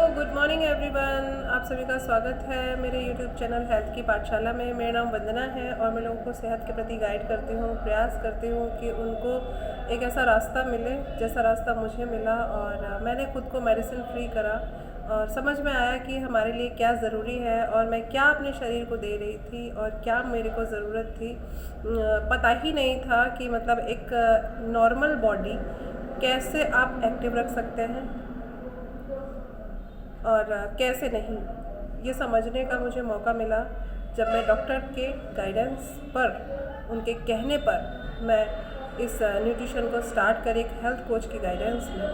Good morning everyone. आप सभी का स्वागत है मेरे यूट्यूब चैनल हेल्थ की पाठशाला में। मेरा नाम वंदना है और मैं लोगों को सेहत के प्रति गाइड करती हूँ, प्रयास करती हूँ कि उनको एक ऐसा रास्ता मिले जैसा रास्ता मुझे मिला। और मैंने खुद को मेडिसिन फ्री करा और समझ में आया कि हमारे लिए क्या ज़रूरी है और मैं क्या अपने शरीर को दे रही थी और क्या मेरे को ज़रूरत थी। पता ही नहीं था कि मतलब एक नॉर्मल बॉडी कैसे आप एक्टिव रख सकते हैं और कैसे नहीं, ये समझने का मुझे मौका मिला जब मैं डॉक्टर के गाइडेंस पर, उनके कहने पर मैं इस न्यूट्रिशन को स्टार्ट करी एक हेल्थ कोच की गाइडेंस में।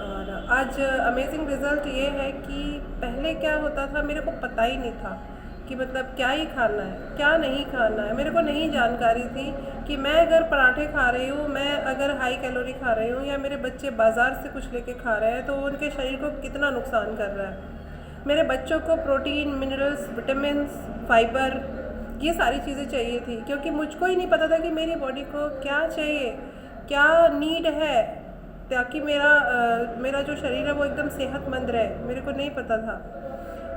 और आज अमेजिंग रिज़ल्ट ये है कि पहले क्या होता था, मेरे को पता ही नहीं था कि मतलब क्या ही खाना है क्या नहीं खाना है। मेरे को नहीं जानकारी थी कि मैं अगर पराठे खा रही हूँ, मैं अगर हाई कैलोरी खा रही हूँ या मेरे बच्चे बाज़ार से कुछ लेके खा रहे हैं तो उनके शरीर को कितना नुकसान कर रहा है। मेरे बच्चों को प्रोटीन, मिनरल्स, विटामिन्स, फाइबर, ये सारी चीज़ें चाहिए थी क्योंकि मुझको ही नहीं पता था कि मेरी बॉडी को क्या चाहिए, क्या नीड है ताकि मेरा जो शरीर है वो एकदम सेहतमंद रहे। मेरे को नहीं पता था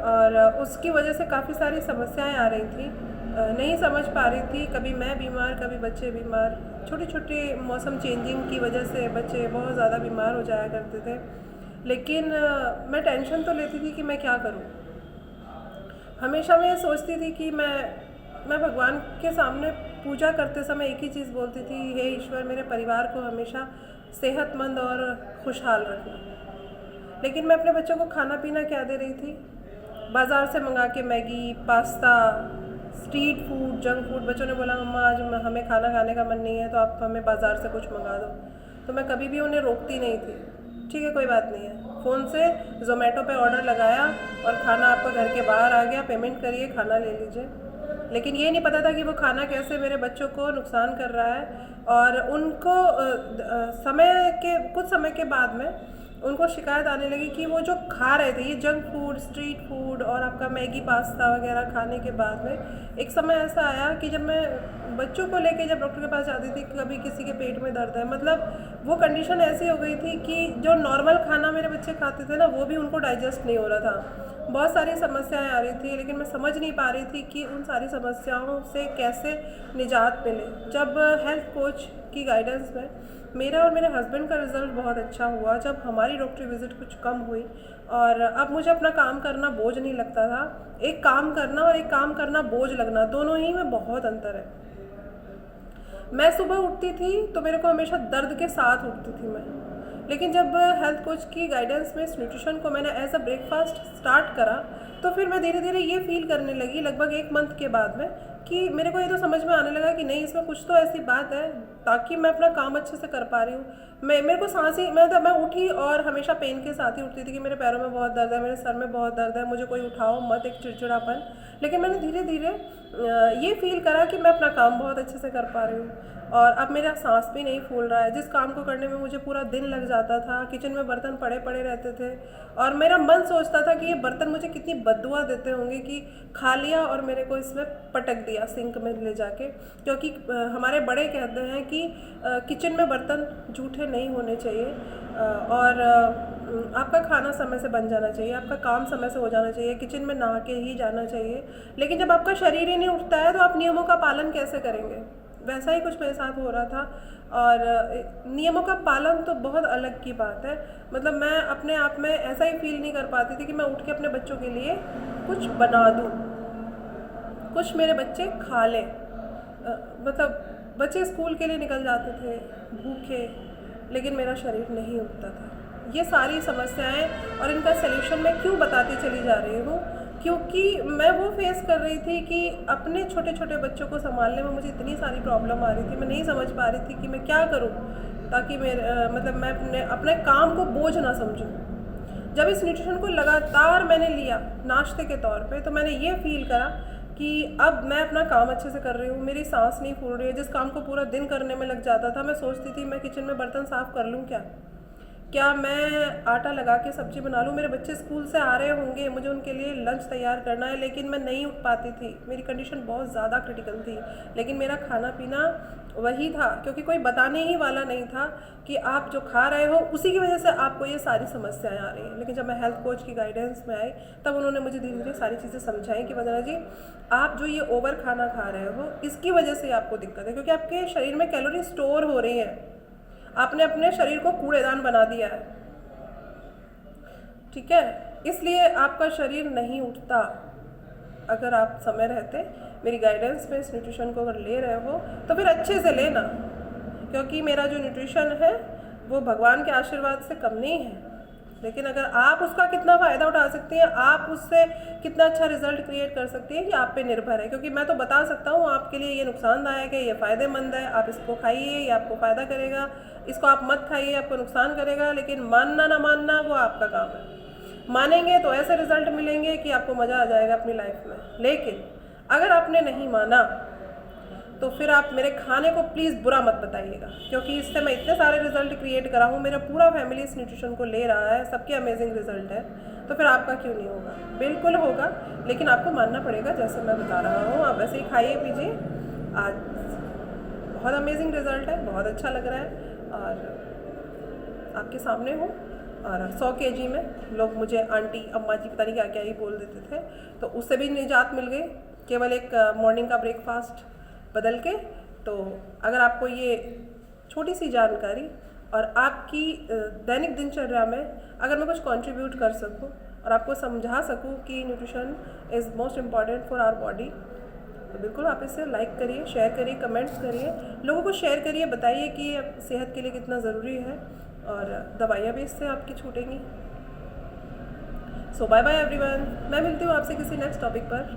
और उसकी वजह से काफ़ी सारी समस्याएं आ रही थी। नहीं समझ पा रही थी, कभी मैं बीमार कभी बच्चे बीमार। छोटे छोटे मौसम चेंजिंग की वजह से बच्चे बहुत ज़्यादा बीमार हो जाया करते थे। लेकिन मैं टेंशन तो लेती थी कि मैं क्या करूं। हमेशा मैं ये सोचती थी कि मैं भगवान के सामने पूजा करते समय एक ही चीज़ बोलती थी, हे ईश्वर मेरे परिवार को हमेशा सेहतमंद और खुशहाल रखना। लेकिन मैं अपने बच्चों को खाना पीना क्या दे रही थी? बाज़ार से मंगा के Maggi, pasta, street food, junk food. बच्चों ने बोला मम्मा आज हमें खाना खाने का मन नहीं है तो आप हमें बाज़ार से कुछ मंगा दो। तो मैं कभी भी उन्हें रोकती नहीं थी, ठीक है कोई बात नहीं है। फ़ोन से ज़ोमेटो पे ऑर्डर लगाया और खाना आपका घर के बाहर आ गया, पेमेंट करिए, खाना ले लीजिए। लेकिन ये नहीं पता था कि वो खाना कैसे मेरे बच्चों को नुकसान कर रहा है। और उनको कुछ समय के बाद में उनको शिकायत आने लगी कि वो जो खा रहे थे ये जंक फूड, स्ट्रीट फूड और आपका मैगी, पास्ता वगैरह खाने के बाद में एक समय ऐसा आया कि जब मैं बच्चों को लेके जब डॉक्टर के पास जाती थी, कभी किसी के पेट में दर्द है, मतलब वो कंडीशन ऐसी हो गई थी कि जो नॉर्मल खाना मेरे बच्चे खाते थे ना वो भी उनको डाइजेस्ट नहीं हो रहा था। बहुत सारी समस्याएं आ रही थी लेकिन मैं समझ नहीं पा रही थी कि उन सारी समस्याओं से कैसे निजात मिले। जब हेल्थ कोच की गाइडेंस में मेरा और मेरे हस्बैंड का रिज़ल्ट बहुत अच्छा हुआ, जब हमारी डॉक्टरी विज़िट कुछ कम हुई और अब मुझे अपना काम करना बोझ नहीं लगता था। एक काम करना और एक काम करना बोझ लगना, दोनों ही में बहुत अंतर है। मैं सुबह उठती थी तो मेरे को हमेशा दर्द के साथ उठती थी मैं, लेकिन जब हेल्थ कोच की गाइडेंस में इस न्यूट्रिशन को मैंने एज अ ब्रेकफास्ट स्टार्ट करा तो फिर मैं धीरे धीरे ये फील करने लगी लगभग 1 मंथ के बाद में कि मेरे को ये तो समझ में आने लगा कि नहीं, इसमें कुछ तो ऐसी बात है ताकि मैं अपना काम अच्छे से कर पा रही हूँ। मेरे को सांस ही मैं उठी और हमेशा पेन के साथ ही उठती थी कि मेरे पैरों में बहुत दर्द है, मेरे सर में बहुत दर्द है, मुझे कोई उठाओ मत, एक चिड़चिड़ापन। लेकिन मैंने धीरे धीरे ये फील करा कि मैं अपना काम बहुत अच्छे से कर पा रही हूँ और अब मेरा सांस भी नहीं फूल रहा है। जिस काम को करने में मुझे पूरा दिन लग जाता था, किचन में बर्तन पड़े पड़े रहते थे और मेरा मन सोचता था कि ये बर्तन मुझे कितनी बददुआ देते होंगे कि खा लिया और मेरे को इसमें पटक दिया सिंक में ले जाके। क्योंकि हमारे बड़े कहते हैं कि किचन में बर्तन जूठे नहीं होने चाहिए और आपका खाना समय से बन जाना चाहिए, आपका काम समय से हो जाना चाहिए, किचन में नहा के ही जाना चाहिए। लेकिन जब आपका शरीर ही नहीं उठता है तो आप नियमों का पालन कैसे करेंगे? वैसा ही कुछ मेरे साथ हो रहा था। और नियमों का पालन तो बहुत अलग की बात है, मतलब मैं अपने आप में ऐसा ही फील नहीं कर पाती थी कि मैं उठ के अपने बच्चों के लिए कुछ बना दूँ, कुछ मेरे बच्चे खा लें। मतलब बच्चे स्कूल के लिए निकल जाते थे भूखे, लेकिन मेरा शरीर नहीं उठता था। ये सारी समस्याएं और इनका सलूशन मैं क्यों बताती चली जा रही हूँ, क्योंकि मैं वो फेस कर रही थी कि अपने छोटे छोटे बच्चों को संभालने में मुझे इतनी सारी प्रॉब्लम आ रही थी। मैं नहीं समझ पा रही थी कि मैं क्या करूँ ताकि मतलब मैं अपने काम को बोझ ना समझूँ। जब इस न्यूट्रिशन को लगातार मैंने लिया नाश्ते के तौर पे तो मैंने ये फील करा कि अब मैं अपना काम अच्छे से कर रही हूँ, मेरी सांस नहीं फूल रही है। जिस काम को पूरा दिन करने में लग जाता था, मैं सोचती थी मैं किचन में बर्तन साफ़ कर लूँ क्या, क्या मैं आटा लगा के सब्जी बना लूँ? मेरे बच्चे स्कूल से आ रहे होंगे, मुझे उनके लिए लंच तैयार करना है, लेकिन मैं नहीं उठ पाती थी, मेरी कंडीशन बहुत ज़्यादा क्रिटिकल थी, लेकिन मेरा खाना पीना वही था, क्योंकि कोई बताने ही वाला नहीं था कि आप जो खा रहे हो उसी की वजह से आपको ये सारी समस्याएं आ रही हैं। लेकिन जब मैं हेल्थ कोच की गाइडेंस में आई, तब उन्होंने मुझे धीरे धीरे सारी चीज़ें समझाई कि वंदना जी, आप जो ये ओवर खाना खा रहे हो इसकी वजह से आपको दिक्कत है, क्योंकि आपके शरीर में कैलोरी स्टोर हो रही है, आपने अपने शरीर को कूड़ेदान बना दिया है, ठीक है। इसलिए आपका शरीर नहीं उठता। अगर आप समय रहते मेरी गाइडेंस में इस न्यूट्रिशन को अगर ले रहे हो तो फिर अच्छे से लेना, क्योंकि मेरा जो न्यूट्रिशन है वो भगवान के आशीर्वाद से कम नहीं है, लेकिन अगर आप उसका कितना फ़ायदा उठा सकती हैं, आप उससे कितना अच्छा रिजल्ट क्रिएट कर सकती हैं, ये आप पे निर्भर है। क्योंकि मैं तो बता सकता हूँ आपके लिए ये नुकसानदायक है, ये फ़ायदेमंद है, आप इसको खाइए, ये आपको फ़ायदा करेगा, इसको आप मत खाइए, आपको नुकसान करेगा, लेकिन मानना ना मानना वो आपका काम है। मानेंगे तो ऐसे रिजल्ट मिलेंगे कि आपको मज़ा आ जाएगा अपनी लाइफ में, लेकिन अगर आपने नहीं माना तो फिर आप मेरे खाने को प्लीज़ बुरा मत बताइएगा, क्योंकि इससे मैं इतने सारे रिजल्ट क्रिएट करा हूँ, मेरा पूरा फैमिली इस न्यूट्रिशन को ले रहा है, सबके अमेजिंग रिजल्ट है, तो फिर आपका क्यों नहीं होगा? बिल्कुल होगा, लेकिन आपको मानना पड़ेगा जैसे मैं बता रहा हूँ। आप वैसे ही खाइए पीजिए, आज बहुत अमेजिंग रिजल्ट है, बहुत अच्छा लग रहा है, और आपके सामने हूँ। और 100 kg में लोग मुझे आंटी अम्मा जी पता नहीं क्या क्या ही बोल देते थे, तो उससे भी निजात मिल गई केवल एक मॉर्निंग का ब्रेकफास्ट बदल के। तो अगर आपको ये छोटी सी जानकारी और आपकी दैनिक दिनचर्या में अगर मैं कुछ कंट्रीब्यूट कर सकूं और आपको समझा सकूं कि nutrition is most important for our body, तो बिल्कुल आप इसे लाइक करिए, शेयर करिए, कमेंट्स करिए, लोगों को शेयर करिए, बताइए कि ये सेहत के लिए कितना ज़रूरी है, और दवाइयाँ भी इससे आपकी छूटेंगी। सो बाय बाय एवरीवन, मैं मिलती हूँ आपसे किसी नेक्स्ट टॉपिक पर।